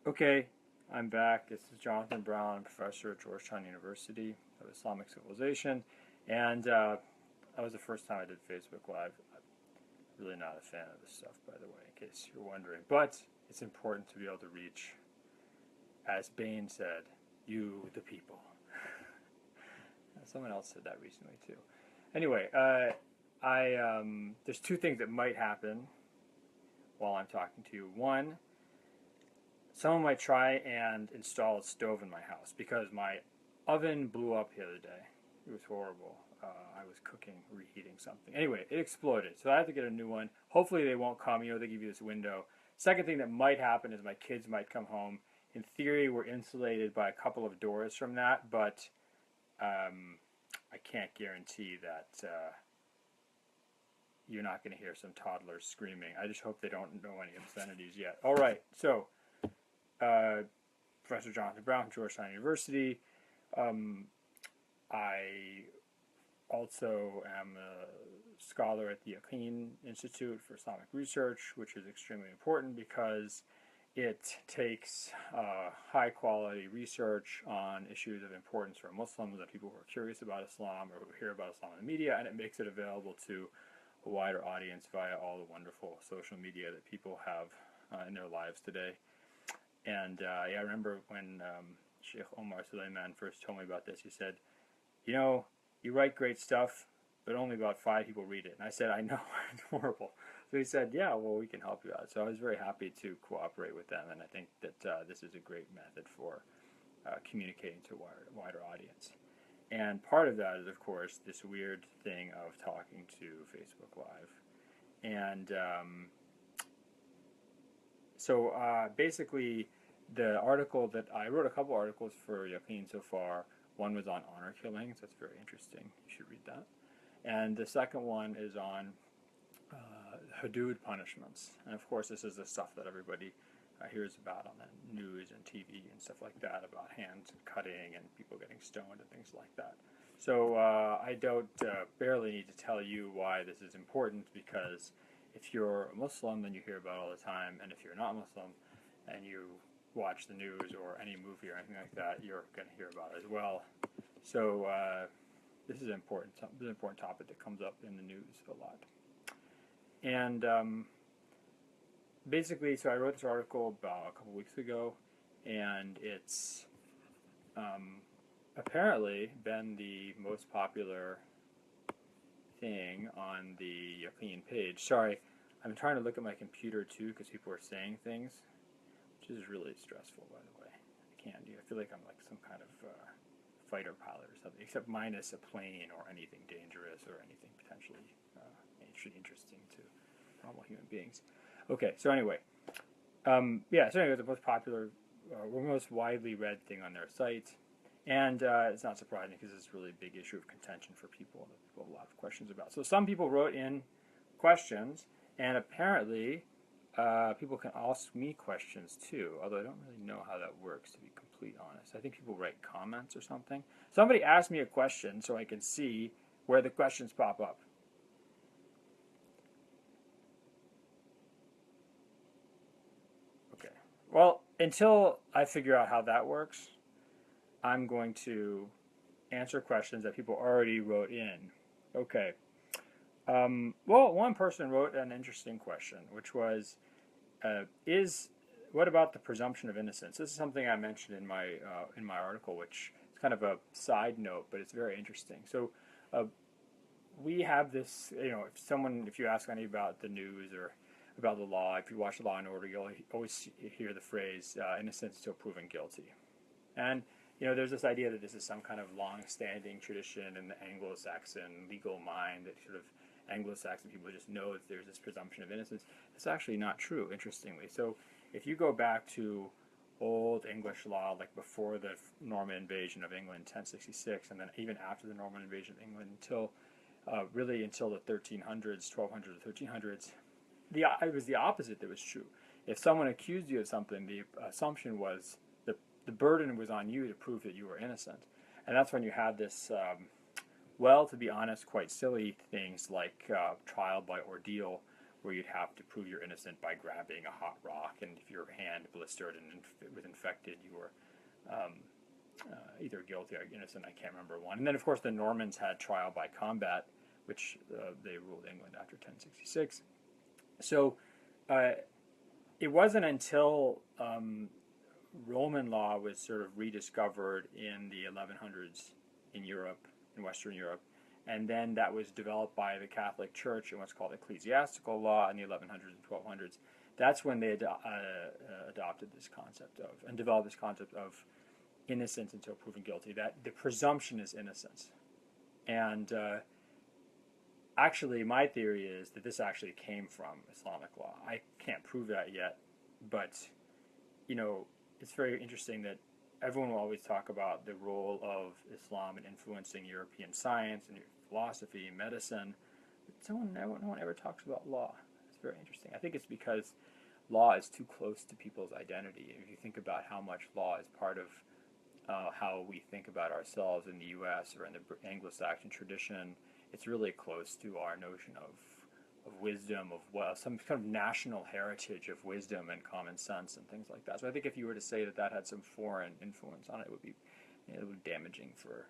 Okay, I'm back. This is Jonathan Brown, professor at Georgetown University of Islamic Civilization, and that was the first time I did Facebook Live. I'm really not a fan of this stuff, by the way, in case you're wondering. But it's important to be able to reach, as Bain said, you, the people. Someone else said that recently too. Anyway, there's two things that might happen while I'm talking to you. One, someone might try and install a stove in my house because my oven blew up the other day. It was horrible. I was cooking, reheating something. Anyway, it exploded, so I have to get a new one. Hopefully they won't come. They give you this window. Second thing that might happen is my kids might come home. In theory, we're insulated by a couple of doors from that, but I can't guarantee that you're not going to hear some toddlers screaming. I just hope they don't know any obscenities yet. All right, so Professor Jonathan Brown from Georgetown University. I also am a scholar at the Yaqeen Institute for Islamic Research, which is extremely important because it takes high quality research on issues of importance for Muslims and people who are curious about Islam or who hear about Islam in the media, and it makes it available to a wider audience via all the wonderful social media that people have in their lives today. And I remember when Sheikh Omar Suleiman first told me about this, he said, you write great stuff, but only about 5 people read it. And I said, I know, it's horrible. So he said, yeah, well, we can help you out. So I was very happy to cooperate with them, and I think that this is a great method for communicating to a wider audience. And part of that is, of course, this weird thing of talking to Facebook Live. And so basically, the article that I wrote, a couple articles for Yaqeen so far. One was on honor killings. That's very interesting. You should read that. And the second one is on Hudud punishments. And of course, this is the stuff that everybody hears about on the news and TV and stuff like that, about hand cutting and people getting stoned and things like that. So I don't barely need to tell you why this is important, because if you're a Muslim, then you hear about it all the time, and if you're not Muslim and you watch the news or any movie or anything like that, you're going to hear about it as well. So this is an important topic that comes up in the news a lot. And basically, so I wrote this article about a couple weeks ago, and it's apparently been the most popular thing on the Yaqeen page. Sorry, I'm trying to look at my computer too because people are saying things, which is really stressful, by the way. I feel like I'm like some kind of fighter pilot or something, except minus a plane or anything dangerous or anything potentially interesting to normal human beings. Okay, so anyway, the most popular or most widely read thing on their site, and it's not surprising because it's a really big issue of contention for people that people have a lot of questions about. So some people wrote in questions, and apparently people can ask me questions too, although I don't really know how that works, to be completely honest. I think people write comments or something. Somebody asked me a question so I can see where the questions pop up. Okay. Well, until I figure out how that works, I'm going to answer questions that people already wrote in. Okay. Well, one person wrote an interesting question, which was, what about the presumption of innocence? This is something I mentioned in my article, which is kind of a side note, but it's very interesting. So we have this, if you ask anybody about the news or about the law, if you watch Law and Order, you'll always hear the phrase innocence till proven guilty. And there's this idea that this is some kind of long-standing tradition in the Anglo-Saxon legal mind, that sort of Anglo-Saxon people just know that there's this presumption of innocence. It's actually not true, interestingly. So if you go back to old English law, like before the Norman invasion of England, 1066, and then even after the Norman invasion of England until the 1300s, 1200s, 1300s, it was the opposite that was true. If someone accused you of something, the assumption was the burden was on you to prove that you were innocent. And that's when you had this, to be honest, quite silly things like trial by ordeal, where you'd have to prove you're innocent by grabbing a hot rock, and if your hand blistered and was infected, you were either guilty or innocent. I can't remember one. And then, of course, the Normans had trial by combat, which they ruled England after 1066. So it wasn't until Roman law was sort of rediscovered in the 1100s in Europe, in Western Europe, and then that was developed by the Catholic Church in what's called ecclesiastical law in the 1100s and 1200s. That's when they adopted this concept of, and developed this concept of innocence until proven guilty, that the presumption is innocence. And actually, my theory is that this actually came from Islamic law. I can't prove that yet, but, you know, it's very interesting that everyone will always talk about the role of Islam in influencing European science and philosophy, medicine, but no one ever talks about law. It's very interesting. I think it's because law is too close to people's identity. If you think about how much law is part of how we think about ourselves in the U.S. or in the Anglo-Saxon tradition, it's really close to our notion of wisdom, of some kind of national heritage of wisdom and common sense and things like that. So I think if you were to say that had some foreign influence on it, it would be damaging for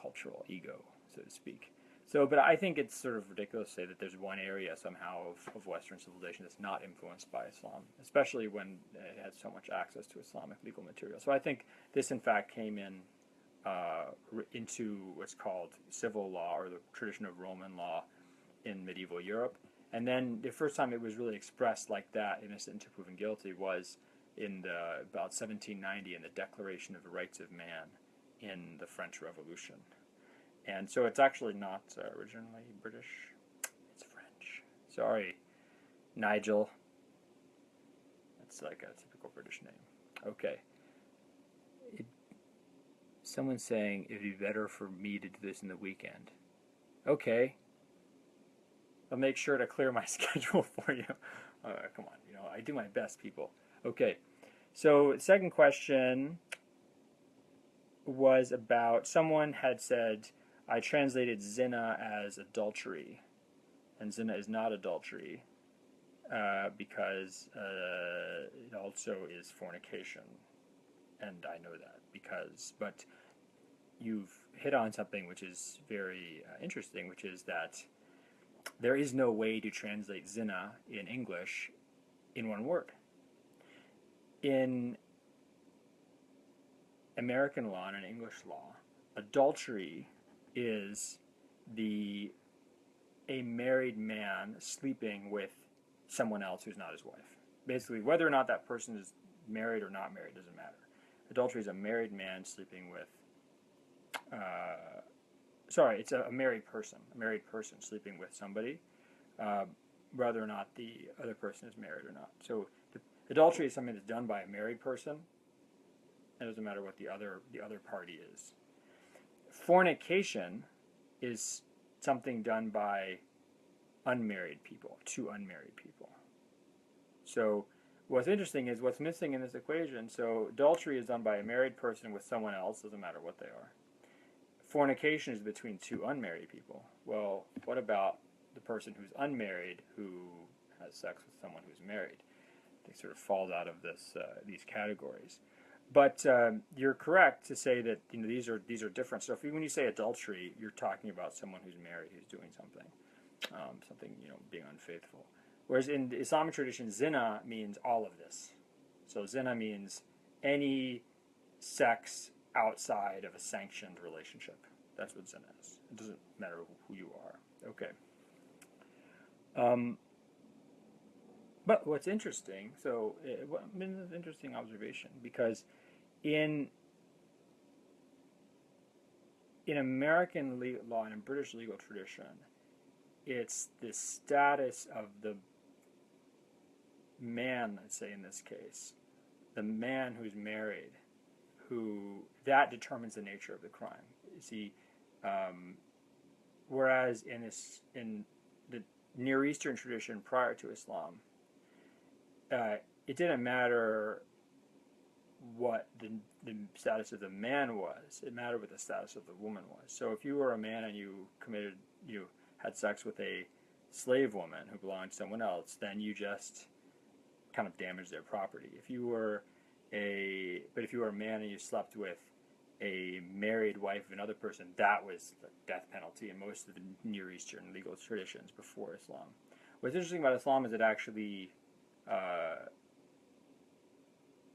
cultural ego, so to speak. So, but I think it's sort of ridiculous to say that there's one area somehow of Western civilization that's not influenced by Islam, especially when it has so much access to Islamic legal material. So I think this, in fact, came in into what's called civil law, or the tradition of Roman law in medieval Europe. And then the first time it was really expressed like that, innocent until proven guilty, was in about 1790 in the Declaration of the Rights of Man in the French Revolution. And so it's actually not originally British, it's French. Sorry, Nigel. That's like a typical British name. Okay. Someone's saying it'd be better for me to do this in the weekend. Okay. I'll make sure to clear my schedule for you. Come on, I do my best, people. Okay. So, second question was about, someone had said, I translated zina as adultery, and zina is not adultery, because it also is fornication, and I know that but you've hit on something which is very interesting, which is that there is no way to translate zina in English in one word. In American law and in English law, adultery is a married man sleeping with someone else who's not his wife. Basically, whether or not that person is married or not married doesn't matter. Adultery is a married man sleeping with it's a married person sleeping with somebody, whether or not the other person is married or not. So adultery is something that's done by a married person. It doesn't matter what the other party is. Fornication is something done by unmarried people, to unmarried people. So what's interesting is what's missing in this equation. So adultery is done by a married person with someone else, doesn't matter what they are. Fornication is between two unmarried people. Well, what about the person who's unmarried who has sex with someone who's married? They sort of falls out of these categories. But you're correct to say that these are different. So when you say adultery, you're talking about someone who's married who's doing something, being unfaithful. Whereas in the Islamic tradition, zina means all of this. So zina means any sex outside of a sanctioned relationship. That's what zina is. It doesn't matter who you are. Okay. But what's interesting, this is an interesting observation, because in American law and in British legal tradition, it's the status of the man, let's say in this case, the man who's married, that determines the nature of the crime. You see, whereas in the Near Eastern tradition prior to Islam, it didn't matter what the status of the man was. It mattered what the status of the woman was. So if you were a man and you had sex with a slave woman who belonged to someone else, then you just kind of damage their property. If you were a man and you slept with a married wife of another person, that was the death penalty in most of the Near Eastern legal traditions before Islam. What's interesting about Islam is it actually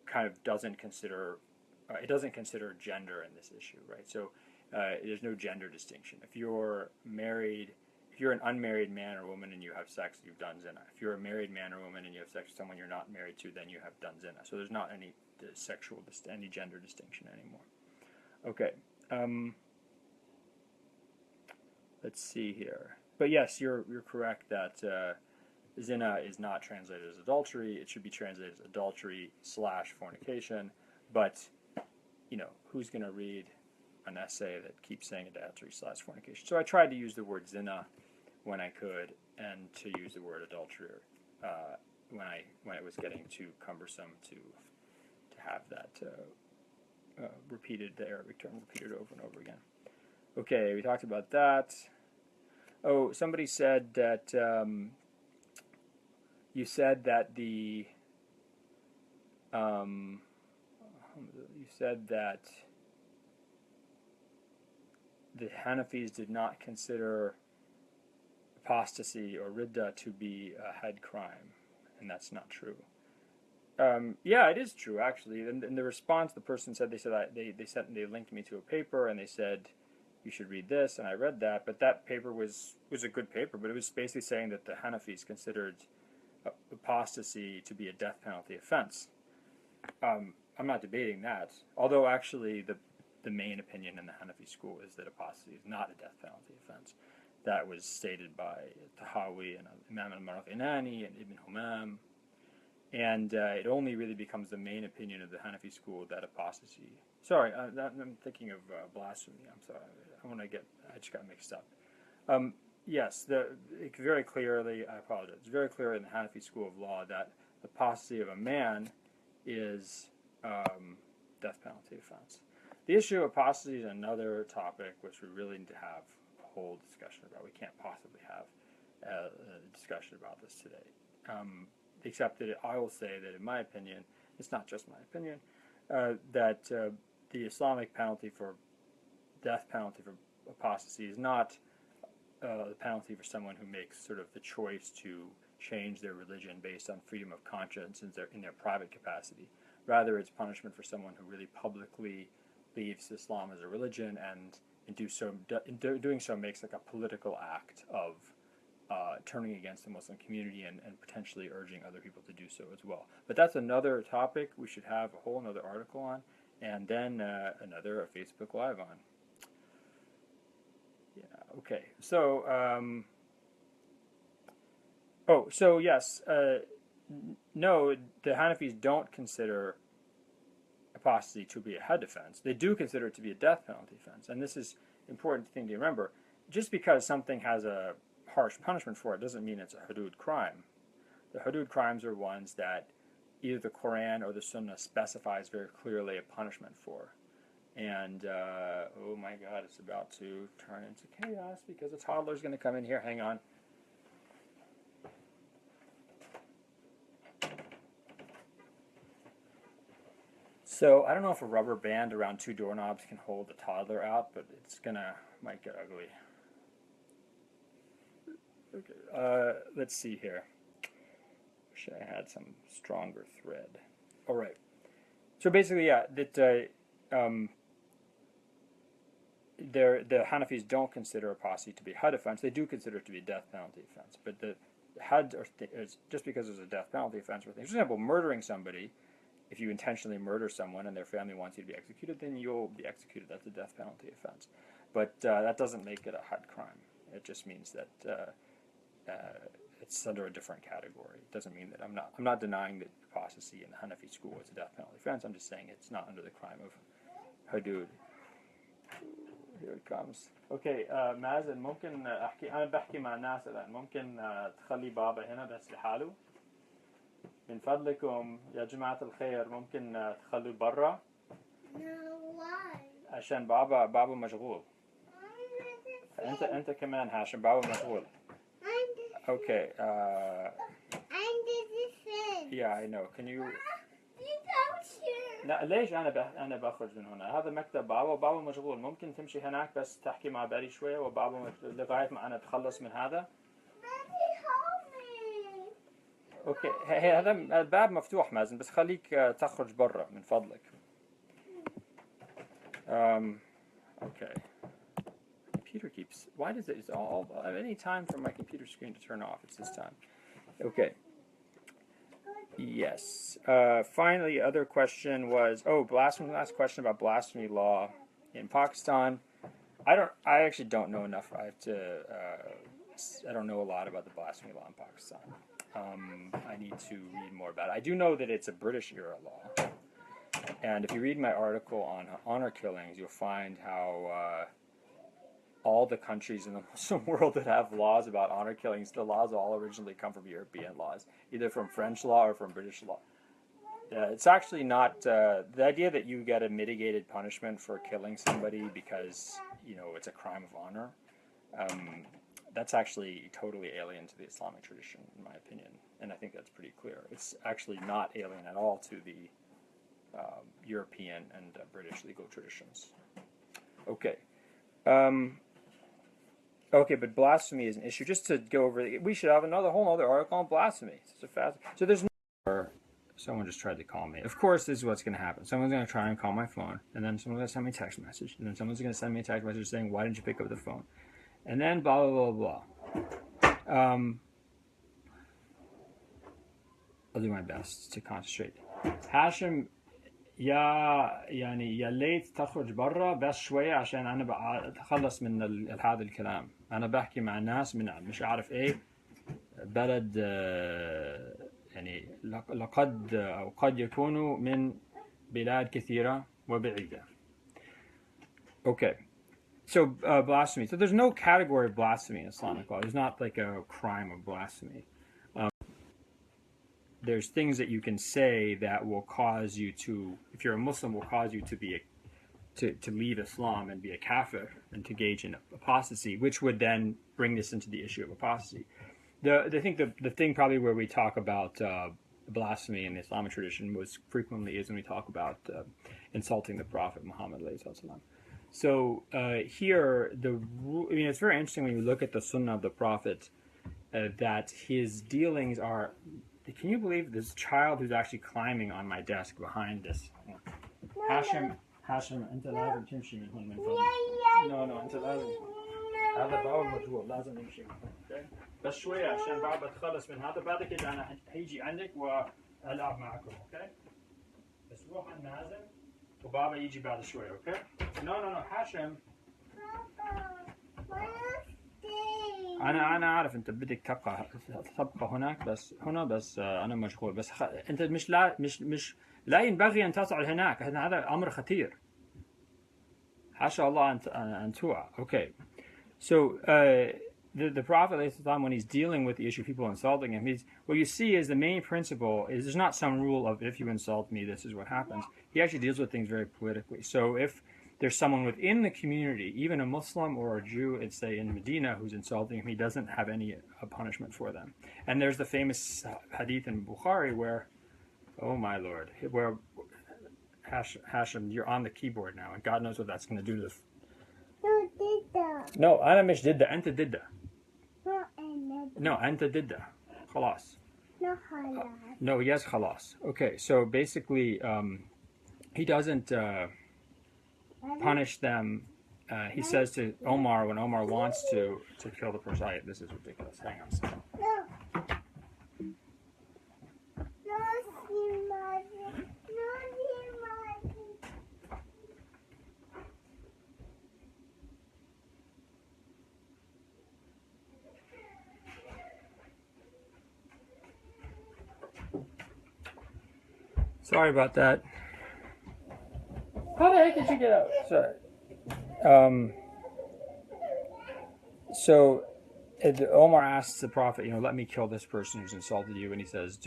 kind of doesn't consider gender in this issue, right? So there's no gender distinction. If you're an unmarried man or woman and you have sex, you've done zina. If you're a married man or woman and you have sex with someone you're not married to, then you have done zina. So there's not any any gender distinction anymore. Okay. Let's see here. But yes, you're correct that zina is not translated as adultery. It should be translated as adultery / fornication. But, who's going to read an essay that keeps saying adultery / fornication? So I tried to use the word zina when I could, and to use the word adultery when it was getting too cumbersome to have that the Arabic term repeated over and over again. Okay, we talked about that. Oh, somebody said that you said that the Hanafis did not consider apostasy or ridda to be a head crime, and that's not true. Yeah, it is true actually. In the response, the person said they linked me to a paper and they said you should read this, and I read that. But that paper was a good paper, but it was basically saying that the Hanafis considered apostasy to be a death penalty offense. I'm not debating that, although actually the main opinion in the Hanafi school is that apostasy is not a death penalty offense. That was stated by Tahawi and Imam al-Maraghinani and Ibn Humam. And it only really becomes the main opinion of the Hanafi school that apostasy... Sorry, I'm thinking of blasphemy. I'm sorry. I just got mixed up. Yes, very clearly, I apologize, it's very clear in the Hanafi school of law that apostasy of a man is death penalty offense. The issue of apostasy is another topic which we really need to have a whole discussion about. We can't possibly have a discussion about this today. Except that I will say that in my opinion, it's not just my opinion, that the Islamic death penalty for apostasy is not the penalty for someone who makes sort of the choice to change their religion based on freedom of conscience in their private capacity. Rather, it's punishment for someone who really publicly leaves Islam as a religion and in doing so makes like a political act of turning against the Muslim community and potentially urging other people to do so as well. But that's another topic we should have a whole another article on, and then another Facebook Live on. Yeah, okay. So, yes, no, the Hanafis don't consider apostasy to be a head offense. They do consider it to be a death penalty offense, and this is an important thing to remember. Just because something has a harsh punishment for it doesn't mean it's a hudud crime. The hudud crimes are ones that either the Quran or the Sunnah specifies very clearly a punishment for. And, oh my God, it's about to turn into chaos because a toddler's going to come in here. Hang on. So, I don't know if a rubber band around 2 doorknobs can hold the toddler out, but might get ugly. Okay, let's see here. Wish I had some stronger thread. All right. So basically, yeah, the Hanafis don't consider apostasy to be a had offense. They do consider it to be a death penalty offense. But the had is just because it's a death penalty offense. For example, murdering somebody. If you intentionally murder someone and their family wants you to be executed, then you'll be executed. That's a death penalty offense. But that doesn't make it a had crime. It just means that it's under a different category. It doesn't mean that I'm not denying that apostasy in the Hanafi school is a death penalty offense. I'm just saying it's not under the crime of hudud. Here it comes. Okay, مازن ممكن أنا بحكي مع الناس الآن ممكن تخلي بابا هنا بس لحاله من فضلكم يا جماعة الخير ممكن تخلوا برا عشان بابا مشغول. أنت كمان عشان بابا مشغول. Okay. Yeah, I know. Can you... He's out here. لا ليش أنا بخرج من هنا؟ هذا مكتب بابا وبابا مشغول. ممكن تمشي هناك بس تحكي مع باري شوية وبابا لغاية ما أنا أتخلص من هذا. Daddy, help me. أوكي هذا الباب مفتوح مازن بس خليك تخرج برا من فضلك. Okay. Computer keeps. Why does it? It's all any time for my computer screen to turn off. It's this time. Okay. Yes. Finally, other question was blasphemy. Last question about blasphemy law in Pakistan. I actually don't know enough. I don't know a lot about the blasphemy law in Pakistan. I need to read more about it. I do know that it's a British era law. And if you read my article on honor killings, you'll find how all the countries in the Muslim world that have laws about honor killings, the laws all originally come from European laws, either from French law or from British law. It's actually not the idea that you get a mitigated punishment for killing somebody because it's a crime of honor. That's actually totally alien to the Islamic tradition, in my opinion, and I think that's pretty clear. It's actually not alien at all to the European and British legal traditions. Okay. Okay, but blasphemy is an issue. Just to go over, we should have whole other article on blasphemy. So there's no... Someone just tried to call me. Of course, this is what's going to happen. Someone's going to try and call my phone, and then someone's going to send me a text message, and then someone's going to send me a text message saying, why didn't you pick up the phone? And then blah, blah, blah, blah. I'll do my best to concentrate. Hashim, يا ليت تخرج برا بس شوية عشان أنا أتخلص من هذا الكلام. أنا بحكي مع ناس من مش عارف إيه بلد يعني لقد أو قد يكونوا من بلاد كثيرة وبعيدة. Okay. So blasphemy. So there's no category of blasphemy in Islamic law. There's not like a crime of blasphemy. There's things that you can say that will cause you to, if you're a Muslim, will cause you to leave Islam and be a kafir and to engage in apostasy, which would then bring this into the issue of apostasy. I think the thing probably where we talk about blasphemy in the Islamic tradition most frequently is when we talk about insulting the Prophet Muhammad. So here, it's very interesting when you look at the Sunnah of the Prophet that his dealings are. Can you believe this child who's actually climbing on my desk behind this? Hashim, أنت لازم تمشي من هون من فضلك. No, أنت لازم. هذا باب مجهول لازم نمشي من هون. Okay? بس شوية عشان بعد بتخلص من هذا بعد كده أنا هيجي عندك وألعب معكم. Okay? بس روح نازل وبابا يجي بعد شوية. Okay? No, هاشم. أنا عارف أنت بدك تبقى هناك بس هنا بس أنا مشغول بس أنت مش لا ينبغي أن تصعد هناك هذا أمر خطير. حاشا الله أن توعى. Okay, so the Prophet when he's dealing with the issue of people insulting him, what you see is the main principle is there's not some rule of if you insult me, this is what happens. He actually deals with things very politically. So if there's someone within the community, even a Muslim or a Jew, let's say in Medina, who's insulting him, he doesn't have any punishment for them. And there's the famous hadith in Bukhari where, oh my Lord, where Hashim, you're on the keyboard now, and God knows what that's going to do to this. No, أنا مش ضده, أنت ضده. No, أنت ضده. خلاص. No, خلاص. No, yes, خلاص. Okay, so basically, he doesn't punish them. He says to Omar when Omar wants to kill the person. This is ridiculous. Hang on a second. Sorry about that. How the heck did you get out? Sorry. So Omar asks the Prophet, let me kill this person who's insulted you, and he says,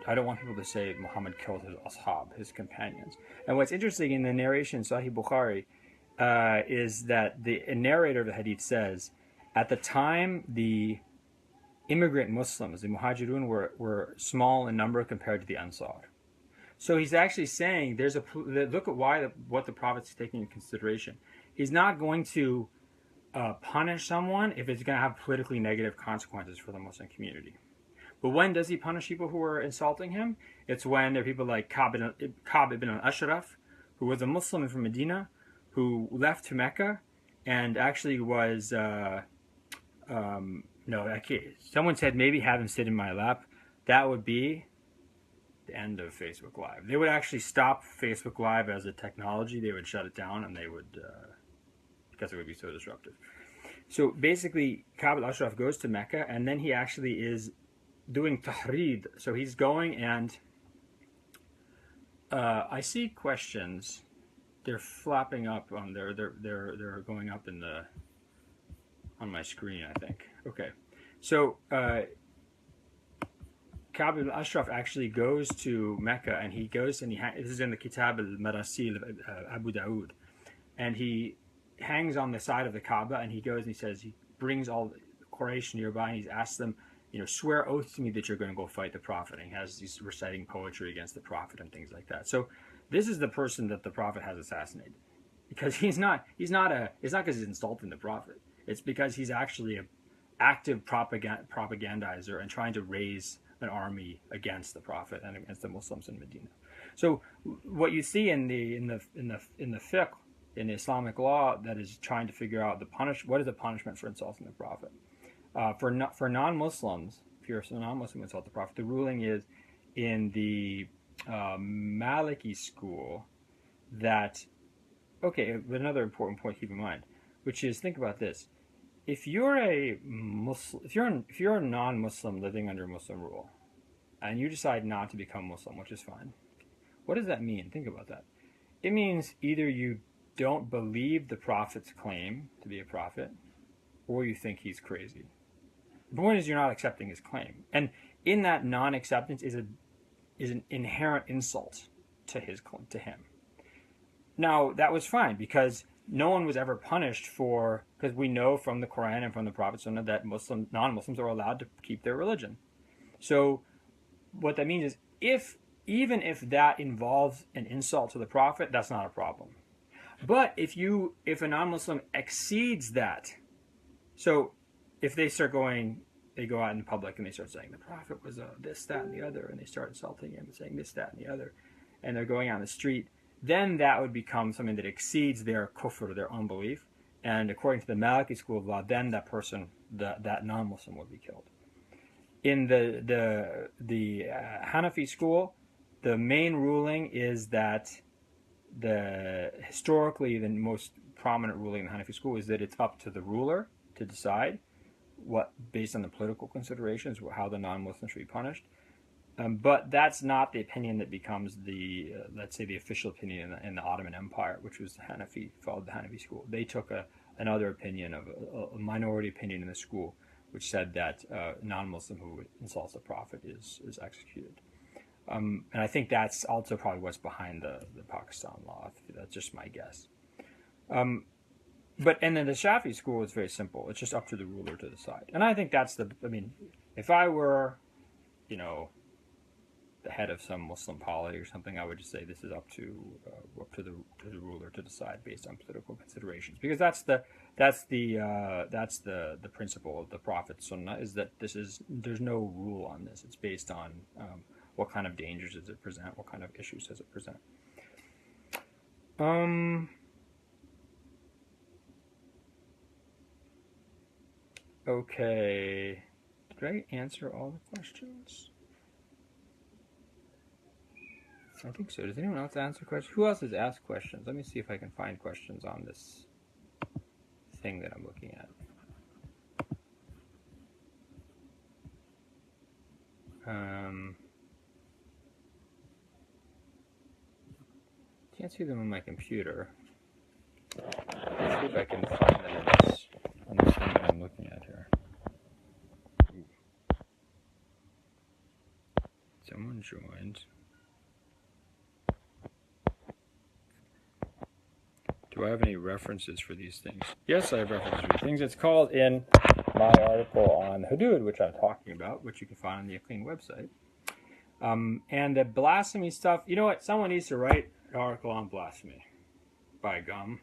I don't want people to say Muhammad killed his ashab, his companions. And what's interesting in the narration in Sahih Bukhari is that the narrator of the hadith says, at the time the immigrant Muslims, the Muhajirun, were small in number compared to the Ansar. So he's actually saying there's a look at what the Prophet's taking into consideration. He's not going to punish someone if it's going to have politically negative consequences for the Muslim community. But when does he punish people who are insulting him? It's when there are people like Ka'b ibn al-Ashraf, who was a Muslim from Medina, who left to Mecca and actually was, someone said maybe have him sit in my lap. That would be the end of Facebook Live. They would actually stop Facebook Live as a technology. They would shut it down, and they would, because it would be so disruptive. So basically, Ka'b al-Ashraf goes to Mecca, and then he actually is doing tahreed. So he's going, and I see questions. They're flapping up on they're going up in the on my screen, I think. Okay, so Ka'b al-Ashraf actually goes to Mecca, and he goes and this is in the Kitab al-Marasil of Abu Dawood, and he hangs on the side of the Kaaba, and he goes and he says, he brings all the Quraysh nearby, and he's asked them, swear oath to me that you're going to go fight the Prophet. And he's reciting poetry against the Prophet and things like that. So this is the person that the Prophet has assassinated, because it's not because he's insulting the Prophet. It's because he's actually an active propagandizer and trying to raise an army against the Prophet and against the Muslims in Medina. So what you see in the fiqh, in the Islamic law, that is trying to figure out what is the punishment for insulting the Prophet. For non-Muslims, if you're a non-Muslim who insult the Prophet, the ruling is in the Maliki school that, okay, but another important point to keep in mind, which is, think about this. If you're a Muslim, if you're a non-Muslim living under Muslim rule, and you decide not to become Muslim, which is fine, what does that mean? Think about that. It means either you don't believe the Prophet's claim to be a prophet, or you think he's crazy. The point is, you're not accepting his claim, and in that non-acceptance is an inherent insult to him. Now, that was fine, because no one was ever punished because we know from the Quran and from the Prophet Sunnah that non-Muslims are allowed to keep their religion. So what that means is, even if that involves an insult to the Prophet, that's not a problem. But if a non-Muslim exceeds that, so if they go out in public and they start saying the Prophet was this, that, and the other, and they start insulting him and saying this, that, and the other, and they're going out in the street, then that would become something that exceeds their kufr, their unbelief. And according to the Maliki school of law, then that person, that non-Muslim, would be killed. In the Hanafi school, the main ruling is that historically the most prominent ruling in the Hanafi school is that it's up to the ruler to decide based on the political considerations, how the non-Muslims should be punished. But that's not the opinion that becomes let's say, the official opinion in the Ottoman Empire, which was followed the Hanafi school. They took another opinion, of a minority opinion in the school, which said that non-Muslim who insults the Prophet is executed. And I think that's also probably what's behind the Pakistan law. That's just my guess. And then the Shafi school is very simple. It's just up to the ruler to decide. And I think that's if I were, the head of some Muslim polity or something, I would just say this is up to the ruler to decide based on political considerations, because that's the principle of the Prophet's Sunnah, is that there's no rule on this. It's based on what kind of dangers does it present, what kind of issues does it present. Okay, did I answer all the questions? I think so. Does anyone else answer questions? Who else has asked questions? Let me see if I can find questions on this thing that I'm looking at. Can't see them on my computer. Let's see if I can find them on this thing that I'm looking at here. Ooh. Someone joined. Do I have any references for these things? Yes, I have references for these things. It's called in my my article on Hudud, which I'm talking about, which you can find on the Yaqeen website. And the blasphemy stuff, you know what? Someone needs to write an article on blasphemy. By gum.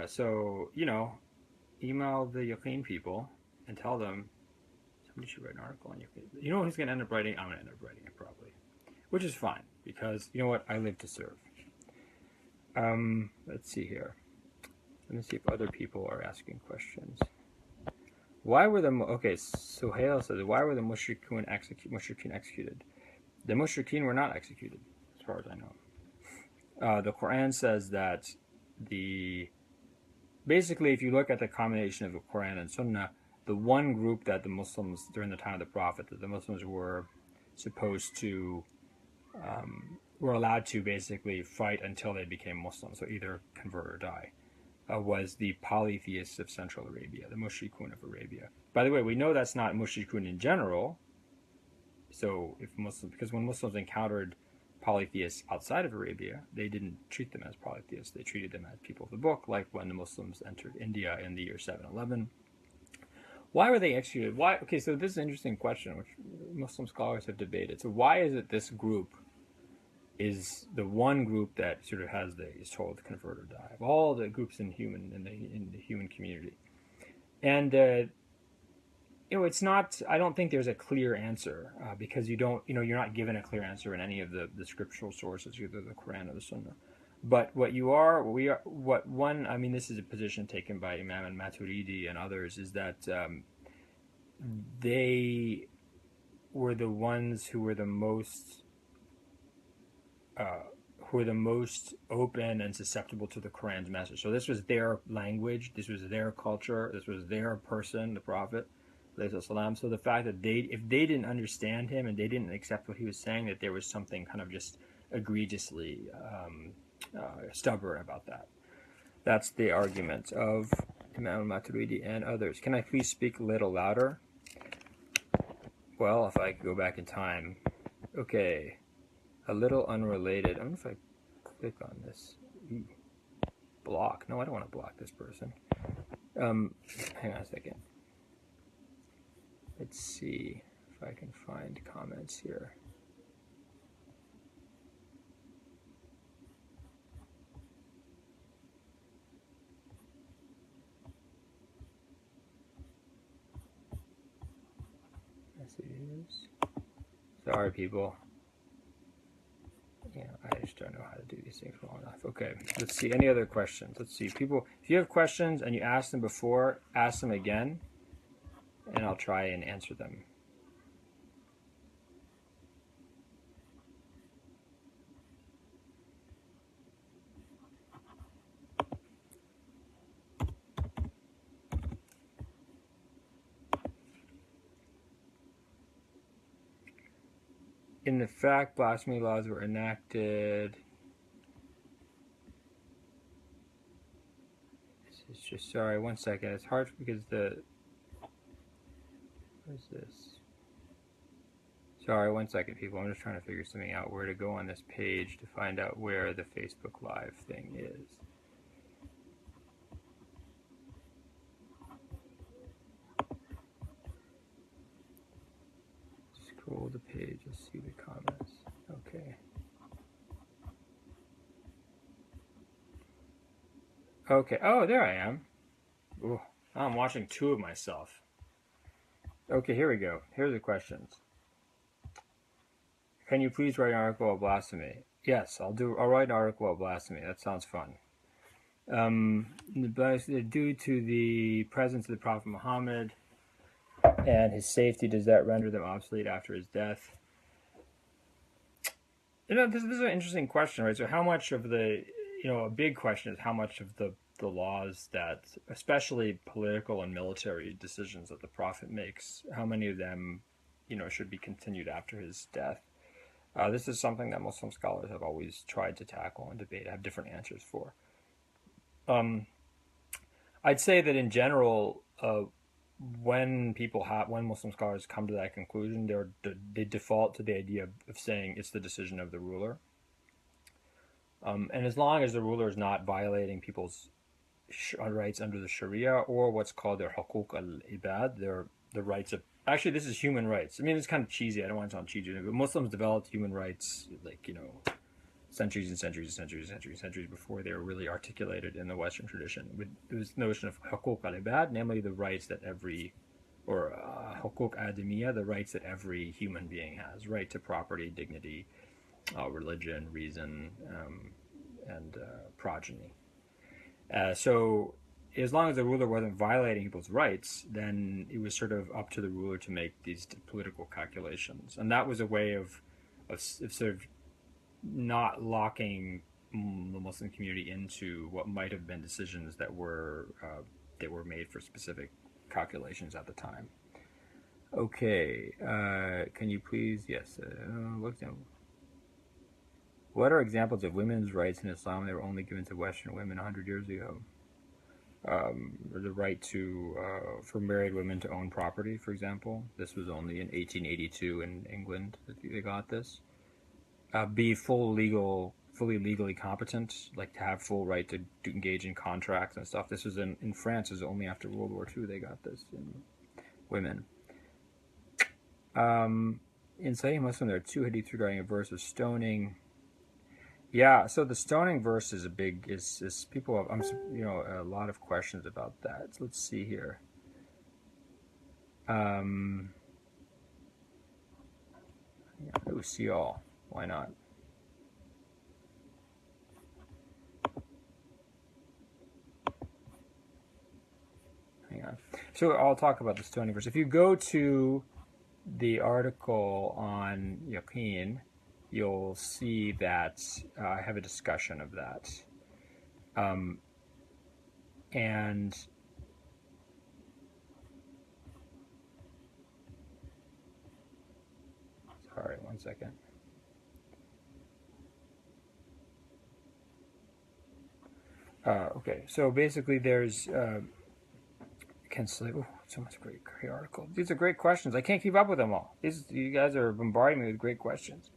So, email the Yaqeen people and tell them somebody should write an article on Yaqeen. You know who's going to end up writing? I'm going to end up writing it probably. Which is fine, because you know what? I live to serve. Let's see here. Let me see if other people are asking questions. Why were Suhail says, why were the mushrikeen executed? The mushrikeen were not executed, as far as I know. The Quran says that basically, if you look at the combination of the Quran and Sunnah, the one group that the Muslims, during the time of the Prophet, that the Muslims were supposed to, were allowed to basically fight until they became Muslims, so either convert or die, was the polytheists of Central Arabia, the mushrikun of Arabia. By the way, we know that's not mushrikun in general. So because when Muslims encountered polytheists outside of Arabia, they didn't treat them as polytheists. They treated them as people of the book, like when the Muslims entered India in the year 711. Why were they executed? Why? Okay, so this is an interesting question, which Muslim scholars have debated. So why is it this group is the one group that sort of is told to convert or die of all the groups in the human community? And it's not. I don't think there's a clear answer because you're not given a clear answer in any of the scriptural sources, either the Quran or the Sunnah. But this is a position taken by Imam al-Maturidi and others, is that they were the ones who were the most open and susceptible to the Quran's message. So this was their language, this was their culture, this was their person, the Prophet. So the fact that if they didn't understand him and they didn't accept what he was saying, that there was something kind of just egregiously stubborn about that. That's the argument of Imam al-Maturidi and others. Can I please speak a little louder? Well, if I go back in time. Okay. A little unrelated. I don't know if I click on this. Block. No, I don't want to block this person. Hang on a second. Let's see if I can find comments here. Messages. Sorry, people. Yeah, I just don't know how to do these things well enough. Okay, let's see. Any other questions? Let's see. People, if you have questions and you asked them before, ask them again, and I'll try and answer them. In the fact, blasphemy laws were enacted. This is just, sorry, one second. It's hard because what is this? Sorry, one second, people. I'm just trying to figure something out, where to go on this page to find out where the Facebook Live thing is. Scroll the page, let's see the comments. Okay. Okay, oh, there I am. Ooh, I'm watching two of myself. Okay, here we go. Here are the questions. Can you please write an article about blasphemy? Yes, I'll write an article about blasphemy. That sounds fun. Due to the presence of the Prophet Muhammad and his safety, does that render them obsolete after his death? This is an interesting question, right? So how much of a big question is how much of the laws that, especially political and military decisions that the Prophet makes, how many of them, should be continued after his death? This is something that Muslim scholars have always tried to tackle and debate, have different answers for. I'd say that in general, when Muslim scholars come to that conclusion, they default to the idea of saying it's the decision of the ruler. And as long as the ruler is not violating people's rights under the Shariah, or what's called their hukuk al-ibad, their the rights of, actually this is human rights. I mean, it's kind of cheesy. I don't want to sound cheesy, but Muslims developed human rights like, centuries and centuries and centuries and centuries and centuries before they were really articulated in the Western tradition. With this notion of hukuk al-ibad, namely the rights that every, or hukuk adamiyya, the rights that every human being has, right to property, dignity, religion, reason, and progeny. So as long as the ruler wasn't violating people's rights, then it was sort of up to the ruler to make these political calculations. And that was a way of sort of not locking the Muslim community into what might have been decisions that were made for specific calculations at the time. Okay, can you please, yes, look down. What are examples of women's rights in Islam that were only given to Western women 100 years ago? The right to for married women to own property, for example. This was only in 1882 in England that they got this. Be fully legally competent, like to have full right to engage in contracts and stuff. This was in France. It was only after World War II they got this in women. In Sahih Muslim, there are two hadiths regarding a verse of stoning. Yeah, so the stoning verse is is people have a lot of questions about that. So let's see here. Yeah, see all. Why not? Hang on. So I'll talk about the stoning verse. If you go to the article on Yaqeen, you'll see that I have a discussion of that. And sorry, one second. Okay, so basically there's Ken Slade. Oh, so much great article. These are great questions. I can't keep up with them all. You guys are bombarding me with great questions.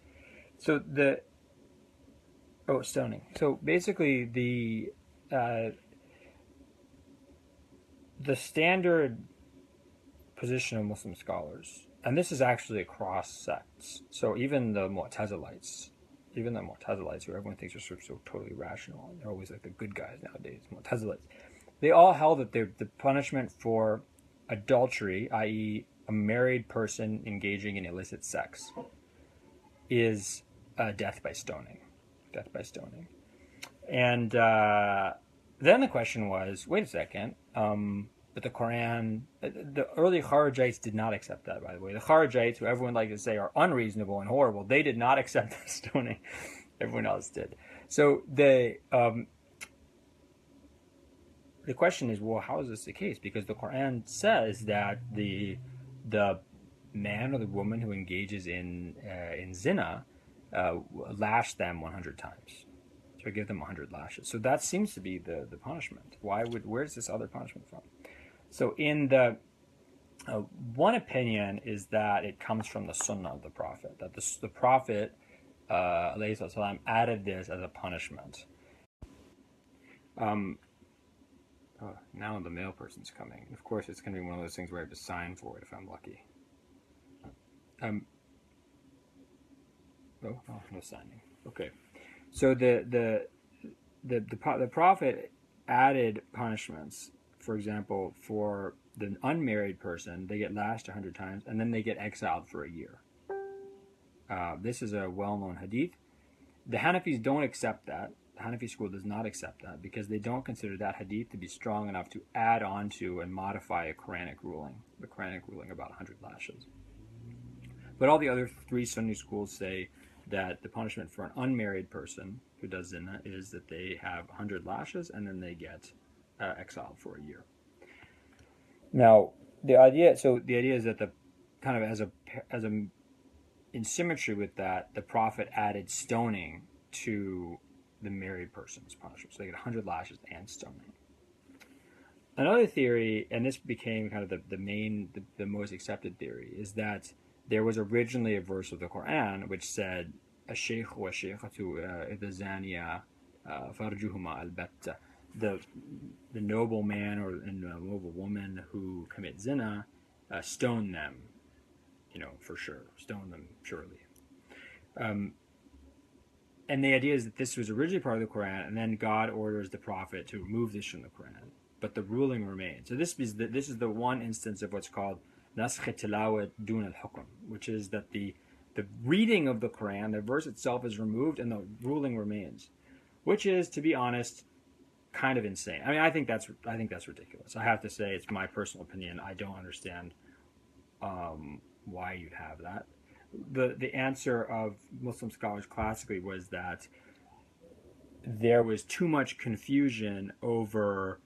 So stoning. So basically the standard position of Muslim scholars, and this is actually across sects. So even the Mu'tazilites, who everyone thinks are sort of so totally rational, they're always like the good guys nowadays, Mu'tazilites, they all held that the punishment for adultery, i.e. a married person engaging in illicit sex, is death by stoning. And then the question was, wait a second, but the Quran, the early Kharijites did not accept that, by the way. The Kharijites, who everyone likes to say are unreasonable and horrible, they did not accept the stoning. Everyone else did. So the question is, well, how is this the case? Because the Quran says that the man or the woman who engages in zina, lash them 100 times. So give them 100 lashes. So that seems to be the punishment. Where's this other punishment from? So in the one opinion is that it comes from the Sunnah of the Prophet, that the Prophet added this as a punishment. Now the male person's coming. Of course, it's going to be one of those things where I have to sign for it if I'm lucky. No signing. Okay. So the Prophet added punishments. For example, for the unmarried person, they get lashed 100 times, and then they get exiled for a year. This is a well-known hadith. The Hanafis don't accept that. The Hanafi school does not accept that because they don't consider that hadith to be strong enough to add on to and modify a Quranic ruling, the Quranic ruling about 100 lashes. But all the other three Sunni schools say that the punishment for an unmarried person who does zina is that they have 100 lashes and then they get exiled for a year. Now, the idea is that the kind of as a in symmetry with that, the Prophet added stoning to the married person's punishment. So they get 100 lashes and stoning. Another theory, and this became kind of the most accepted theory, is that there was originally a verse of the Quran which said, "Ash-shaykh wa ash-shaykhatu idha zaniya farjuhuma al-batta." the noble man or and the noble woman who commit zina, stone them, for sure, stone them surely. And the idea is that this was originally part of the Quran, and then God orders the Prophet to remove this from the Quran, but the ruling remains. So this is the one instance of what's called naskh tilawat dun al-hukm, which is that the reading of the Quran, the verse itself is removed, and the ruling remains, which is, to be honest, kind of insane. I mean, I think that's ridiculous. I have to say, it's my personal opinion. I don't understand why you'd have that. The answer of Muslim scholars classically was that there was too much confusion over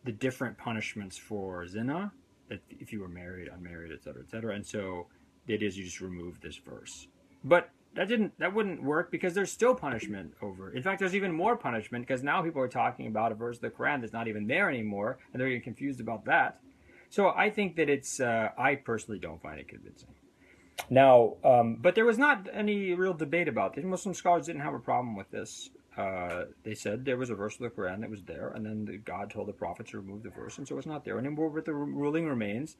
the different punishments for zina, that if you were married, unmarried, etc., and so the idea is you just remove this verse. But that wouldn't work, because there's still punishment over. In fact, there's even more punishment, because now people are talking about a verse of the Quran that's not even there anymore, and they're getting confused about that. So I think that it's. I personally don't find it convincing. Now, but there was not any real debate about this. Muslim scholars didn't have a problem with this. They said there was a verse of the Quran that was there, and then God told the Prophet to remove the verse, and so it's not there anymore, but the ruling remains.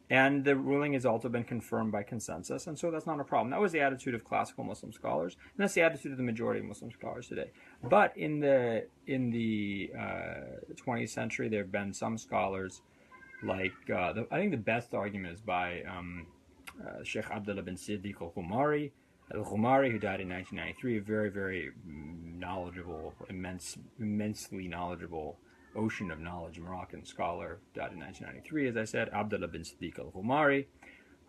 And the ruling has also been confirmed by consensus, and so that's not a problem. That was the attitude of classical Muslim scholars, and that's the attitude of the majority of Muslim scholars today. But in the 20th century, there have been some scholars, like I think the best argument is by Sheikh Abdullah bin Siddiq al-Ghumari, who died in 1993, a very, very knowledgeable, immensely knowledgeable, ocean of knowledge Moroccan scholar, died in 1993, as I said, Abdullah bin Siddiq al-Ghumari,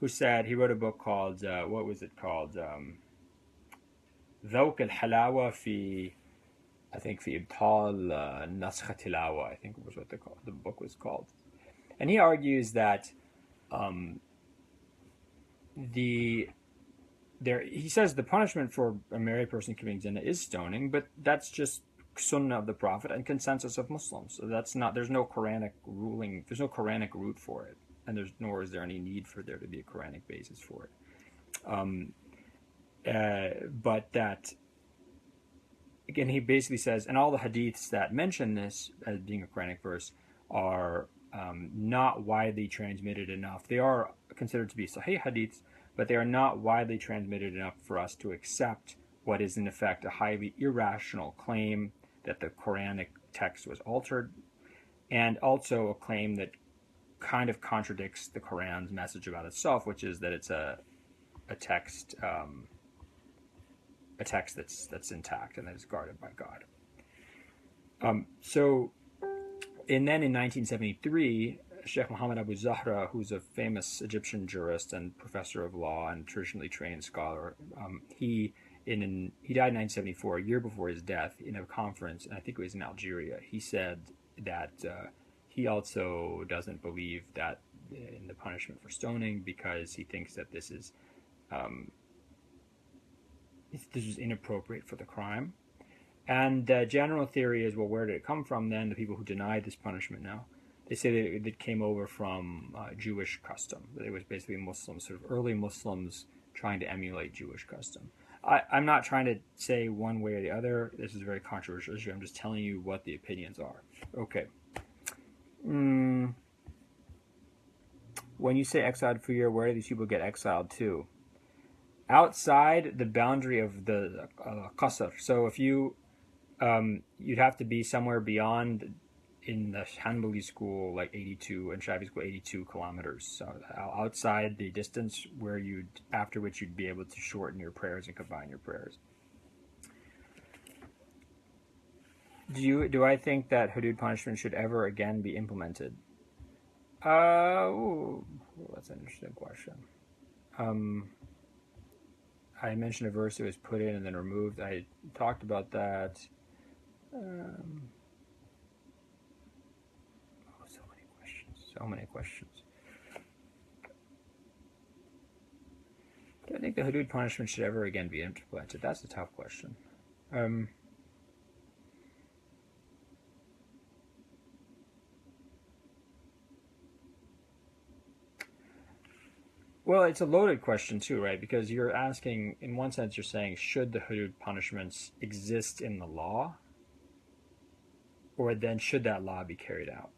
who said, he wrote a book called, what was it called? ذوق الحلاوة في, I think, في إبطال نسخ تلاوة, I think was what the book was called. And he argues that he says the punishment for a married person committing zina is stoning, but that's just sunnah of the Prophet and consensus of Muslims. So there's no Quranic ruling, there's no Quranic root for it, and nor is there any need for there to be a Quranic basis for it. But that, again, he basically says, and all the hadiths that mention this as being a Quranic verse are not widely transmitted enough. They are considered to be Sahih hadiths, but they are not widely transmitted enough for us to accept what is in effect a highly irrational claim that the Quranic text was altered, and also a claim that kind of contradicts the Quran's message about itself, which is that it's a text that's intact and that is guarded by God. And then in 1973, Sheikh Muhammad Abu Zahra, who's a famous Egyptian jurist and professor of law and traditionally trained scholar, he died in 1974, a year before his death, in a conference, and I think it was in Algeria. He said that he also doesn't believe that in the punishment for stoning, because he thinks that this is inappropriate for the crime. And the general theory is, well, where did it come from then? The people who denied this punishment now, they say that it came over from Jewish custom. That it was basically Muslims, sort of early Muslims trying to emulate Jewish custom. I'm not trying to say one way or the other. This is a very controversial issue. I'm just telling you what the opinions are. Okay. When you say exiled for a year, where do these people get exiled to? Outside the boundary of the qasr. So if you'd have to be somewhere beyond, in the Hanbali school, like 82, and Shafi school, 82 kilometers. So outside the distance after which you'd be able to shorten your prayers and combine your prayers. Do I think that hudud punishment should ever again be implemented? That's an interesting question. I mentioned a verse that was put in and then removed. I talked about that. So many questions. Do I think the hudud punishment should ever again be implemented? That's a tough question. Well, it's a loaded question too, right? Because you're asking, in one sense, you're saying, should the hudud punishments exist in the law? or then should that law be carried out?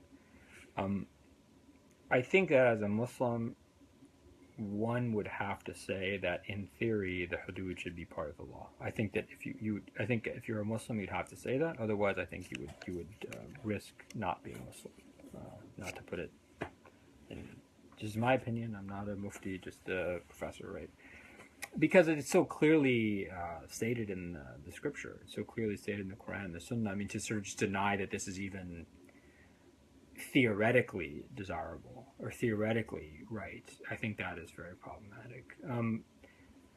I think that as a Muslim, one would have to say that in theory the hudud should be part of the law. I think that I think if you're a Muslim, you'd have to say that. Otherwise, I think you would risk not being Muslim. Not to put it in just my opinion. I'm not a mufti, just a professor, right? Because it's so clearly stated in the scripture. It's so clearly stated in the Quran, the Sunnah. I mean, to sort of just deny that this is even theoretically desirable or theoretically right, I think that is very problematic.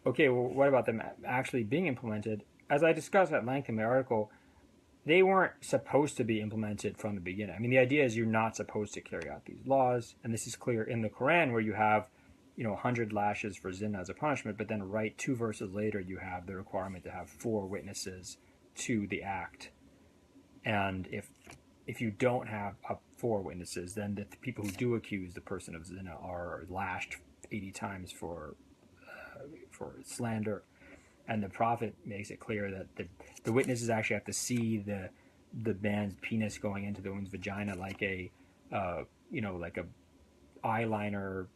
Okay, well, what about them actually being implemented? As I discussed at length in my article, they weren't supposed to be implemented from the beginning. I mean, the idea is you're not supposed to carry out these laws, and this is clear in the Quran, where you have 100 lashes for zina as a punishment, but then right 2 verses later you have the requirement to have 4 witnesses to the act. And if you don't have 4 witnesses, then the people who do accuse the person of zina are lashed 80 times for slander. And the Prophet makes it clear that the witnesses actually have to see the man's penis going into the woman's vagina like a like a eyeliner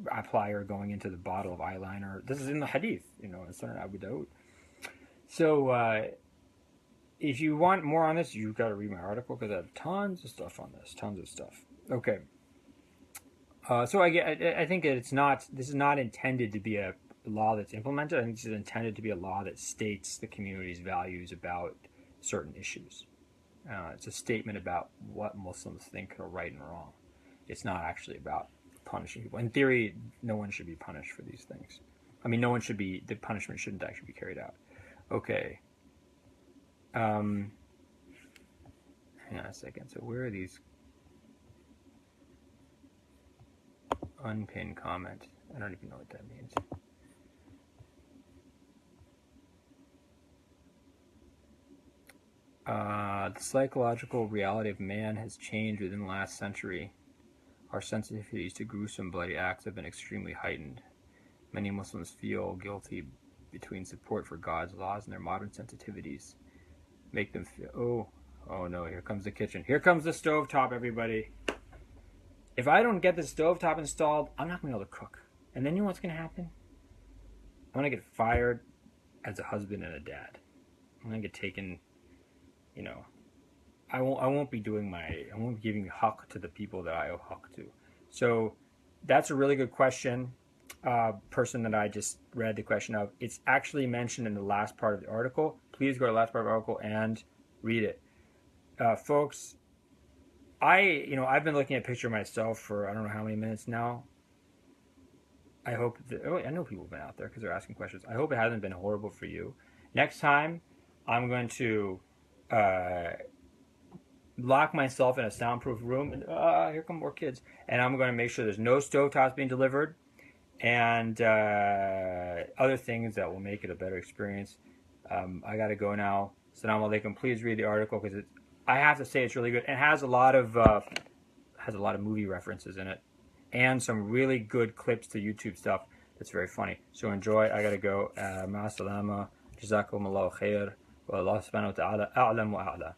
applier going into the bottle of eyeliner. This is in the hadith, in Sunan Abu Dawud. So if you want more on this, you've got to read my article because I have tons of stuff on this, tons of stuff. Okay. So I think that this is not intended to be a law that's implemented. I think this is intended to be a law that states the community's values about certain issues. It's a statement about what Muslims think are right and wrong. It's not actually about punishing people. In theory, no one should be punished for these things. I mean, the punishment shouldn't actually be carried out. Okay. Hang on a second. So where are these unpinned comment? I don't even know what that means. The psychological reality of man has changed within the last century. Our sensitivities to gruesome, bloody acts have been extremely heightened. Many Muslims feel guilty between support for God's laws and their modern sensitivities. Make them feel, oh no, here comes the kitchen. Here comes the stovetop, everybody. If I don't get the stovetop installed, I'm not going to be able to cook. And then you know what's going to happen? I'm going to get fired as a husband and a dad. I'm going to get taken, I won't be giving haqq to the people that I owe haqq to. So that's a really good question. Person that I just read the question of, it's actually mentioned in the last part of the article. Please go to the last part of the article and read it. Folks, I've been looking at a picture of myself for I don't know how many minutes now. I hope I know people have been out there because they're asking questions. I hope it hasn't been horrible for you. Next time, I'm going to lock myself in a soundproof room, and here come more kids. And I'm going to make sure there's no stovetops being delivered, and other things that will make it a better experience. I got to go now. Assalamu alaikum. Please read the article because I have to say it's really good. It has a lot of movie references in it, and some really good clips to YouTube stuff that's very funny. So enjoy. I got to go. Ma salama. Jazakum Allahu khair. Wa Allah subhanahu wa ta'ala a'lam wa a'la.